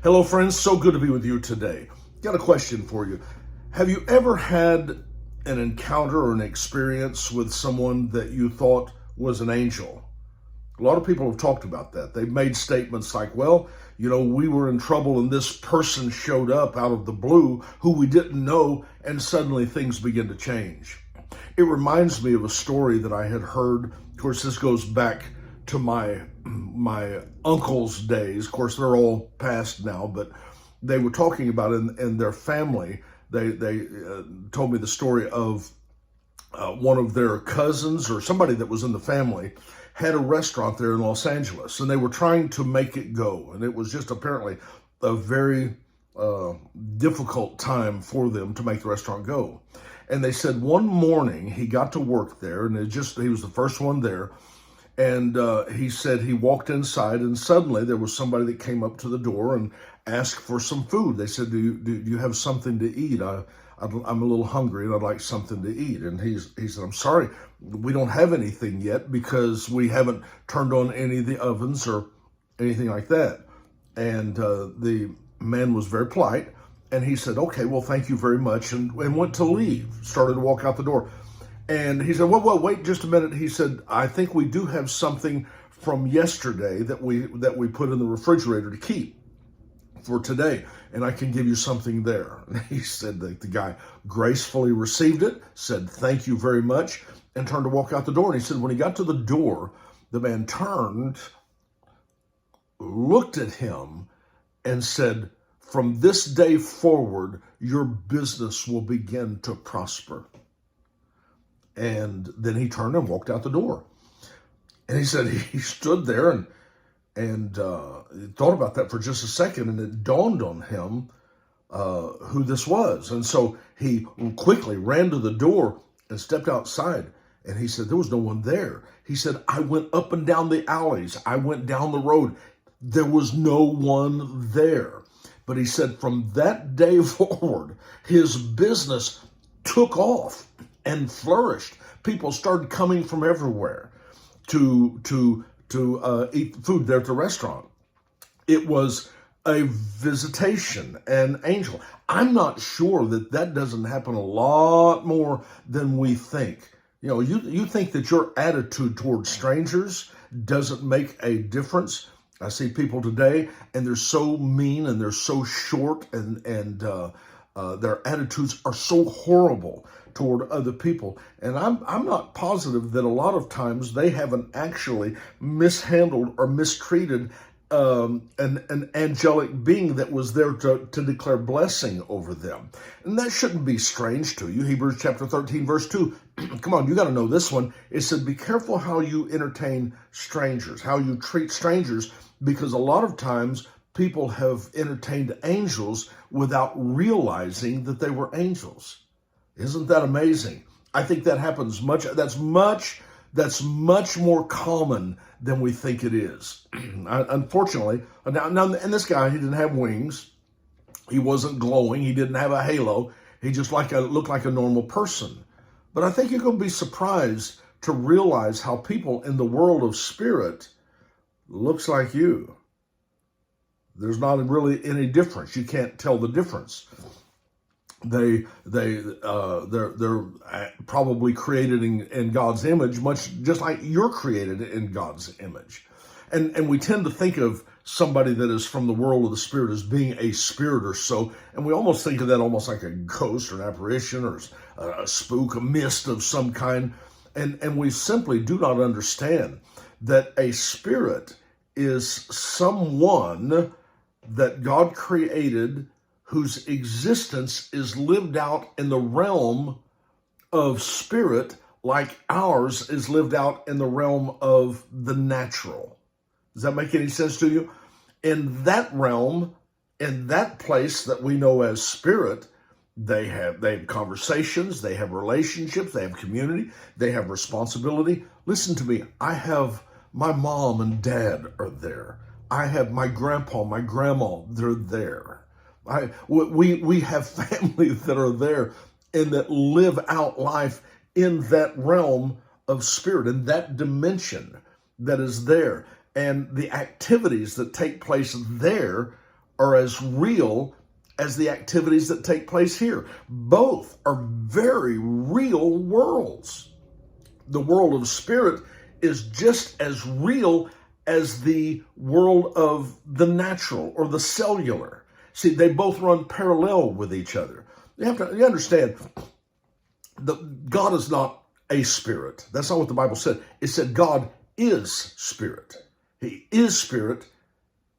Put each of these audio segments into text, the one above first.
Hello, friends. So good to be with you today. Got a question for you. Have you ever had an encounter or an experience with someone that you thought was an angel? A lot of people have talked about that. They've made statements like, well, we were in trouble and this person showed up out of the blue who we didn't know, and suddenly things begin to change. It reminds me of a story that I had heard. Of course, this goes back to my uncle's days. Of course, they're all past now, but they were talking about in their family. They told me the story of one of their cousins or somebody that was in the family had a restaurant there in Los Angeles, and they were trying to make it go. And it was just apparently a very difficult time for them to make the restaurant go. And they said one morning he got to work there, and he was the first one there. And he said he walked inside, and suddenly there was somebody that came up to the door and asked for some food. They said, do you have something to eat? I'm a little hungry and I'd like something to eat. And he said, I'm sorry, we don't have anything yet because we haven't turned on any of the ovens or anything like that. And the man was very polite, and he said, okay, well, thank you very much, and went to leave, started to walk out the door. And he said, well, wait just a minute. He said, I think we do have something from yesterday that we put in the refrigerator to keep for today, and I can give you something there. And he said that the guy gracefully received it, said thank you very much, and turned to walk out the door. And he said when he got to the door, the man turned, looked at him, and said, from this day forward, your business will begin to prosper. And then he turned and walked out the door. And he said he stood there and thought about that for just a second, and it dawned on him who this was. And so he quickly ran to the door and stepped outside. And he said there was no one there. He said, I went up and down the alleys. I went down the road. There was no one there. But he said from that day forward, his business took off and flourished. People started coming from everywhere to eat food there at the restaurant. It was a visitation, an angel. I'm not sure that doesn't happen a lot more than we think. You think that your attitude towards strangers doesn't make a difference. I see people today, and they're so mean and they're so short, and their attitudes are so horrible toward other people. And I'm not positive that a lot of times they haven't actually mishandled or mistreated an angelic being that was there to declare blessing over them. And that shouldn't be strange to you. Hebrews chapter 13, verse 2. Come on, you got to know this one. It said, be careful how you entertain strangers, how you treat strangers, because a lot of times people have entertained angels without realizing that they were angels. Isn't that amazing? I think that happens that's much more common than we think it is. Unfortunately, now, and this guy, he didn't have wings. He wasn't glowing. He didn't have a halo. He just looked like a normal person. But I think you're going to be surprised to realize how people in the world of spirit looks like you. There's not really any difference. You can't tell the difference. They're probably created in God's image, much just like you're created in God's image. And we tend to think of somebody that is from the world of the spirit as being a spirit or so, and we almost think of that almost like a ghost or an apparition or a spook, a mist of some kind. And we simply do not understand that a spirit is someone that God created whose existence is lived out in the realm of spirit like ours is lived out in the realm of the natural. Does that make any sense to you? In that realm, in that place that we know as spirit, they have conversations, they have relationships, they have community, they have responsibility. Listen to me, my mom and dad are there. I have my grandpa, my grandma, they're there. We have family that are there and that live out life in that realm of spirit, in that dimension that is there. And the activities that take place there are as real as the activities that take place here. Both are very real worlds. The world of spirit is just as real as the world of the natural or the cellular. See, they both run parallel with each other. You understand that God is not a spirit. That's not what the Bible said. It said God is spirit. He is spirit,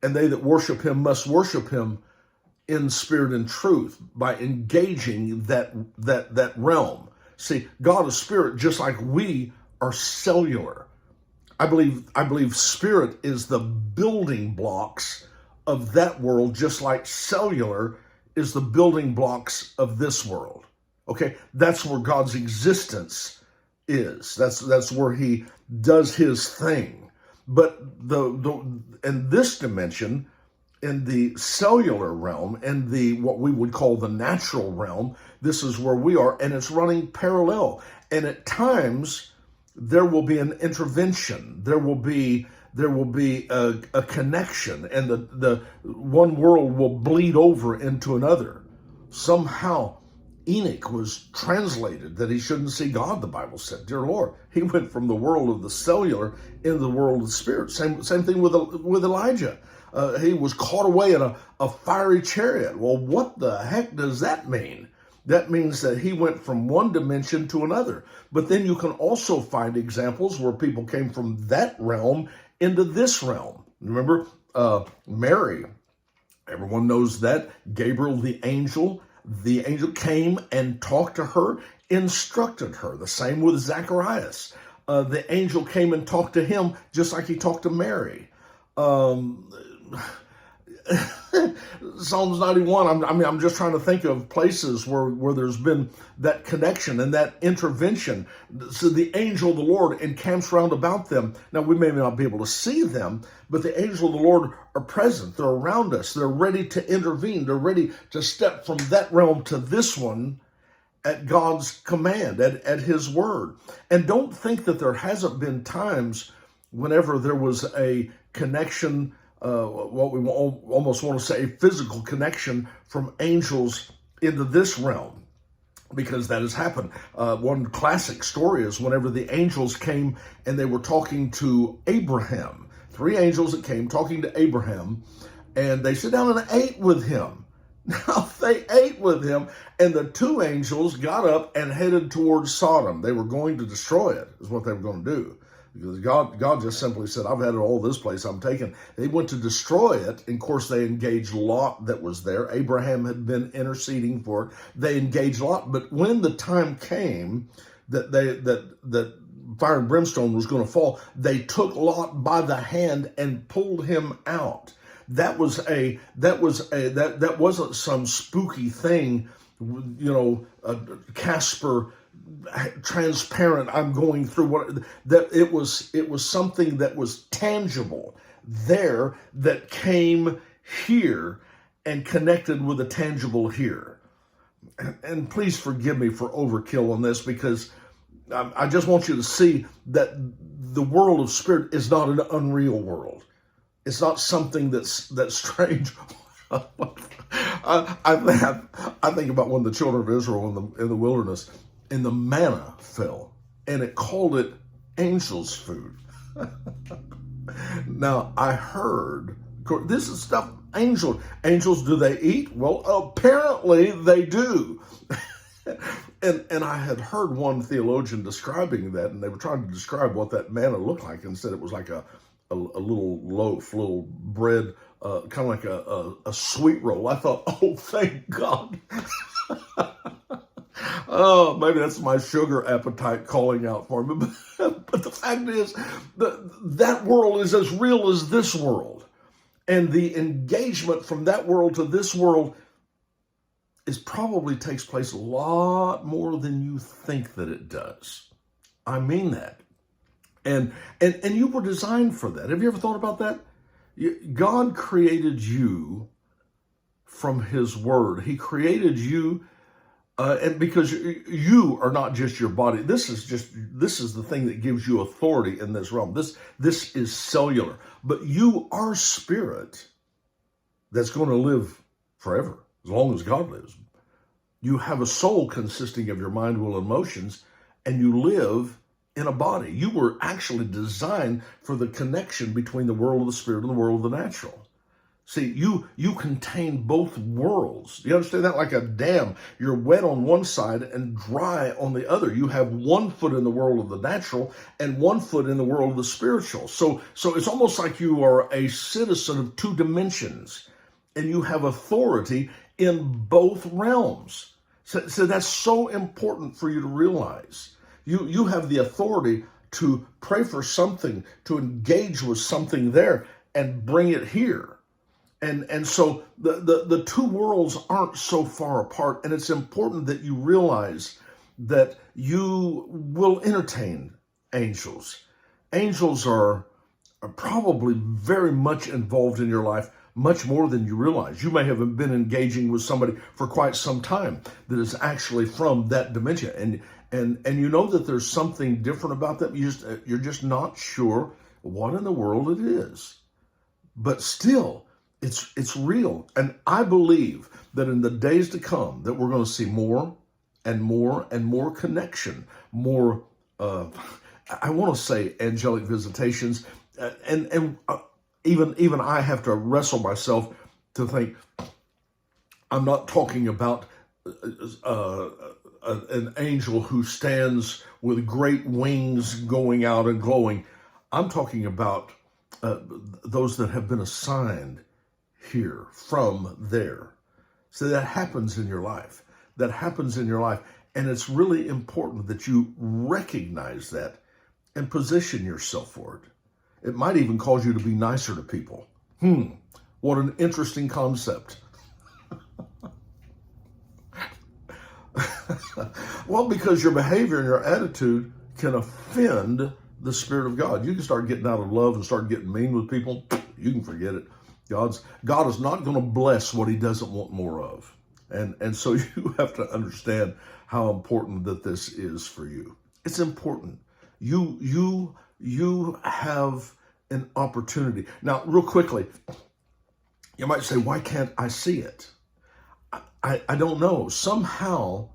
and they that worship him must worship him in spirit and truth by engaging that realm. See, God is spirit just like we are cellular. I believe spirit is the building blocks of that world, just like cellular is the building blocks of this world. Okay, that's where God's existence is. That's where he does his thing. But in this dimension, in the cellular realm, and what we would call the natural realm, this is where we are, and it's running parallel. And at times there will be an intervention. There will be a connection, and the one world will bleed over into another. Somehow Enoch was translated that he shouldn't see God, the Bible said. Dear Lord, he went from the world of the cellular into the world of the spirit. Same thing with Elijah. He was caught away in a fiery chariot. Well, what the heck does that mean? That means that he went from one dimension to another. But then you can also find examples where people came from that realm into this realm. Remember, Mary, everyone knows that. Gabriel, the angel came and talked to her, instructed her. The same with Zacharias. The angel came and talked to him just like he talked to Mary. Psalms 91, I'm just trying to think of places where there's been that connection and that intervention. So the angel of the Lord encamps round about them. Now, we may not be able to see them, but the angel of the Lord are present. They're around us. They're ready to intervene. They're ready to step from that realm to this one at God's command, at his word. And don't think that there hasn't been times whenever there was a connection, what we almost want to say, a physical connection from angels into this realm, because that has happened. One classic story is whenever the angels came and they were talking to Abraham. 3 angels that came talking to Abraham, and they sat down and ate with him. Now, they ate with him, and the 2 angels got up and headed towards Sodom. They were going to destroy it, is what they were going to do. Because God just simply said, I've had it all this place I'm taking. They went to destroy it. And of course, they engaged Lot that was there. Abraham had been interceding for it. They engaged Lot. But when the time came that fire and brimstone was going to fall, they took Lot by the hand and pulled him out. That wasn't some spooky thing, Casper, transparent, I'm going through that it was something that was tangible there that came here and connected with a tangible here. And please forgive me for overkill on this, because I just want you to see that the world of spirit is not an unreal world. It's not something that's strange. I think about when the children of Israel in the wilderness, and the manna fell, and it called it angels' food. Now, I heard, this is stuff, angels, do they eat? Well, apparently they do. And I had heard one theologian describing that, and they were trying to describe what that manna looked like, and said it was like a little loaf, little bread, kind of like a sweet roll. I thought, oh, thank God. Oh, maybe that's my sugar appetite calling out for me. But the fact is, that world is as real as this world. And the engagement from that world to this world probably takes place a lot more than you think that it does. I mean that. And you were designed for that. Have you ever thought about that? God created you from his word. He created you, and because you are not just your body. This is the thing that gives you authority in this realm. This is cellular. But you are spirit. that's going to live forever, as long as God lives. You have a soul consisting of your mind, will, and emotions, and you live in a body. You were actually designed for the connection between the world of the spirit and the world of the natural. See, you contain both worlds. You understand that? Like a dam. You're wet on one side and dry on the other. You have 1 foot in the world of the natural and 1 foot in the world of the spiritual. So it's almost like you are a citizen of 2 dimensions, and you have authority in both realms. So that's so important for you to realize. You have the authority to pray for something, to engage with something there and bring it here. And so the 2 worlds aren't so far apart, and it's important that you realize that you will entertain angels. Angels are probably very much involved in your life, much more than you realize. You may have been engaging with somebody for quite some time that is actually from that dimension, and you know that there's something different about them. You're just not sure what in the world it is, but still, it's real. And I believe that in the days to come that we're going to see more and more and more connection, more, I want to say angelic visitations. And even I have to wrestle myself to think, I'm not talking about an angel who stands with great wings going out and glowing. I'm talking about those that have been assigned here from there. So that happens in your life. That happens in your life. And it's really important that you recognize that and position yourself for it. It might even cause you to be nicer to people. What an interesting concept. Well, because your behavior and your attitude can offend the Spirit of God. You can start getting out of love and start getting mean with people. You can forget it. God is not going to bless what he doesn't want more of. And so you have to understand how important that this is for you. It's important. You have an opportunity. Now, real quickly, you might say, why can't I see it? I don't know. Somehow,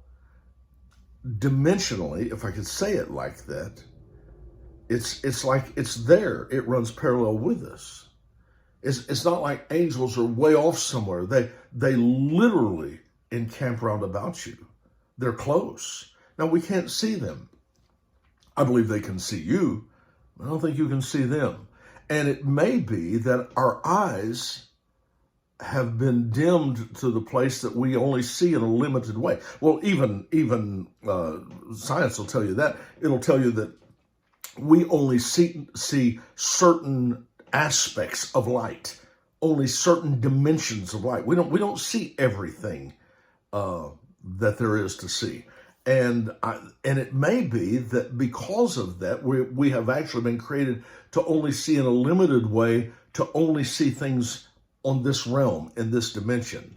dimensionally, if I could say it like that, it's like it's there. It runs parallel with us. It's not like angels are way off somewhere. They literally encamp round about you. They're close. Now, we can't see them. I believe they can see you, but I don't think you can see them. And it may be that our eyes have been dimmed to the place that we only see in a limited way. Well, even science will tell you that. It'll tell you that we only see certain aspects of light, only certain dimensions of light. We don't see everything that there is to see. And it may be that because of that, we have actually been created to only see in a limited way, to only see things on this realm, in this dimension.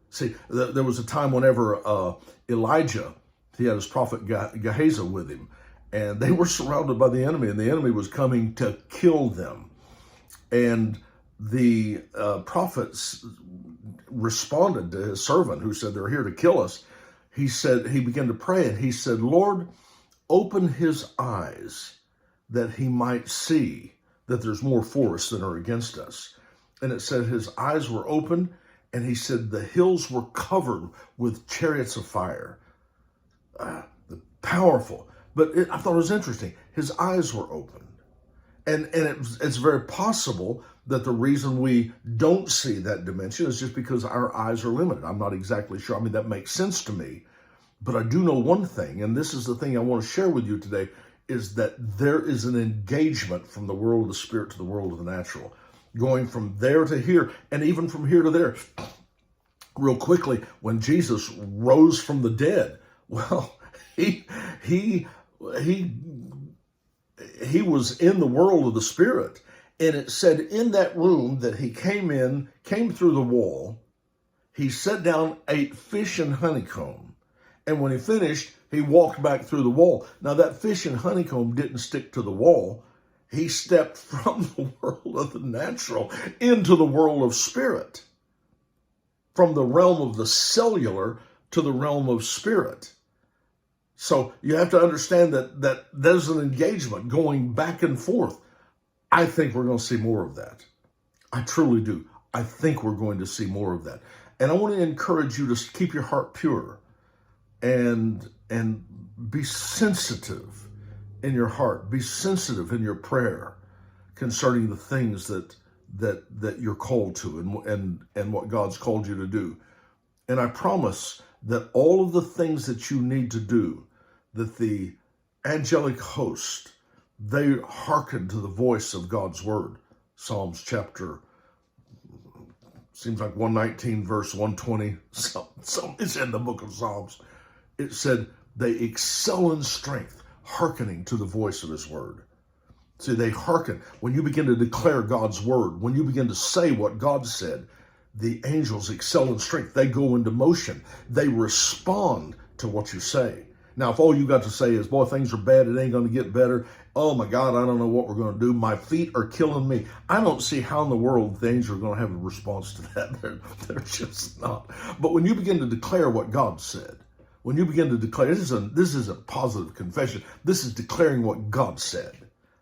See, there was a time whenever Elijah, he had his prophet Gehazi with him, and they were surrounded by the enemy, and the enemy was coming to kill them. And the prophets responded to his servant who said, they're here to kill us. He began to pray, and he said, Lord, open his eyes that he might see that there's more for us than are against us. And it said his eyes were open, and he said the hills were covered with chariots of fire. Powerful. But I thought it was interesting. His eyes were open. And it's very possible that the reason we don't see that dimension is just because our eyes are limited. I'm not exactly sure. I mean, that makes sense to me. But I do know one thing, and this is the thing I want to share with you today, is that there is an engagement from the world of the spirit to the world of the natural, going from there to here, and even from here to there. Real quickly, when Jesus rose from the dead, well, he was in the world of the spirit. And it said in that room that he came through the wall, he sat down, ate fish and honeycomb. And when he finished, he walked back through the wall. Now that fish and honeycomb didn't stick to the wall. He stepped from the world of the natural into the world of spirit. from the realm of the cellular to the realm of spirit. So you have to understand that there's an engagement going back and forth. I think we're going to see more of that. I truly do. I think we're going to see more of that. And I want to encourage you to keep your heart pure and be sensitive in your heart. Be sensitive in your prayer concerning the things that you're called to and what God's called you to do. And I promise that all of the things that you need to do, that the angelic host, they hearken to the voice of God's word. Psalms chapter, seems like 119, verse 120. It's in the book of Psalms. It said, they excel in strength, hearkening to the voice of his word. See, they hearken. When you begin to declare God's word, when you begin to say what God said, the angels excel in strength. They go into motion. They respond to what you say. Now, if all you got to say is, boy, things are bad, it ain't going to get better. Oh my God, I don't know what we're going to do. My feet are killing me. I don't see how in the world the angels are going to have a response to that. They're just not. But when you begin to declare what God said, when you begin to declare, this is a positive confession. This is declaring what God said.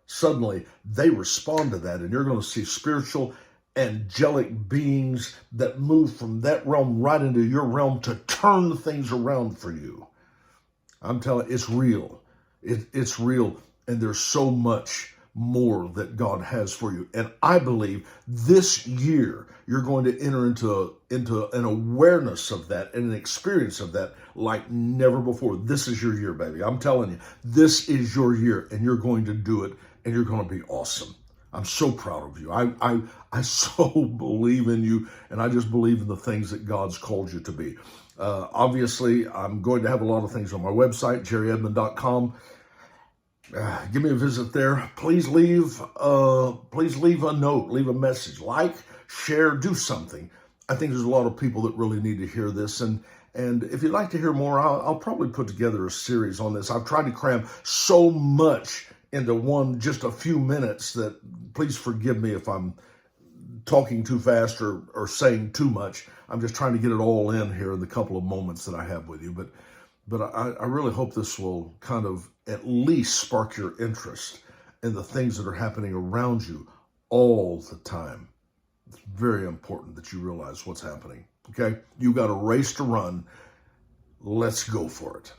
Suddenly, they respond to that, and you're going to see spiritual, angelic beings that move from that realm right into your realm to turn things around for you. I'm telling you, it's real. It's real, and there's so much more that God has for you. And I believe this year you're going to enter into an awareness of that and an experience of that like never before. This is your year, baby. I'm telling you, this is your year, and you're going to do it, and you're going to be awesome. I'm so proud of you. I so believe in you, and I just believe in the things that God's called you to be. Obviously, I'm going to have a lot of things on my website, jerryedmond.com. Give me a visit there. Please leave a note, leave a message, like, share, do something. I think there's a lot of people that really need to hear this. And if you'd like to hear more, I'll probably put together a series on this. I've tried to cram so much into just a few minutes that please forgive me if I'm talking too fast or saying too much. I'm just trying to get it all in here in the couple of moments that I have with you. But I really hope this will kind of at least spark your interest in the things that are happening around you all the time. It's very important that you realize what's happening. Okay? You got a race to run. Let's go for it.